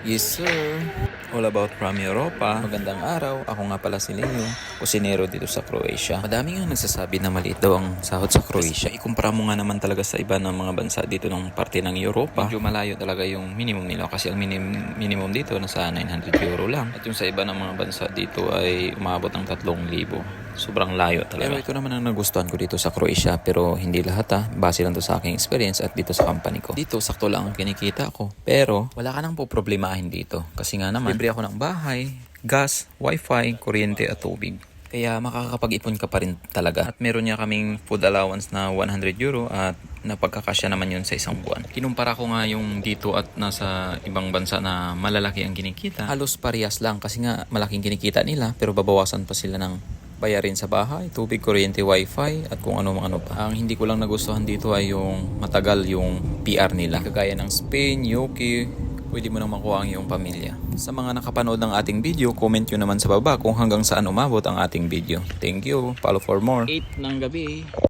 Yes sir, all about from Europa. Magandang araw, ako nga pala si Leo, kusinero dito sa Croatia. Madami nga nagsasabi na maliit daw ang sahod sa Croatia. Ikumpara mo nga naman talaga sa iba ng mga bansa dito ng parte ng Europa. Medyo malayo talaga yung minimum nila kasi ang minimum dito nasa 900 euro lang. At yung sa iba ng mga bansa dito ay umabot ng 3,000. Sobrang layo talaga. Pero ito naman ang nagustuhan ko dito sa Croatia, pero hindi lahat base lang to sa aking experience at dito sa company ko. Dito sakto lang ang kinikita ko, pero wala ka nang po problemahin dito kasi nga naman libre ako ng bahay, gas, wifi, kuryente at tubig. Kaya makakapag-ipon ka pa rin talaga. At meron niya kaming food allowance na 100 euro at napagkakasya naman yun sa isang buwan. Kinumpara ko nga yung dito at nasa ibang bansa na malalaki ang kinikita. Halos parehas lang kasi nga malaking kinikita nila pero babawasan pa sila ng bayarin sa bahay, tubig, kuryente, wifi at kung ano pa. Ang hindi ko lang nagustuhan dito ay yung matagal yung PR nila. Kagaya ng Spain, UK, pwede mo nang makuha ang iyong pamilya. Sa mga nakapanood ng ating video, comment nyo naman sa baba kung hanggang saan umabot ang ating video. Thank you. Follow for more. 8 ng gabi.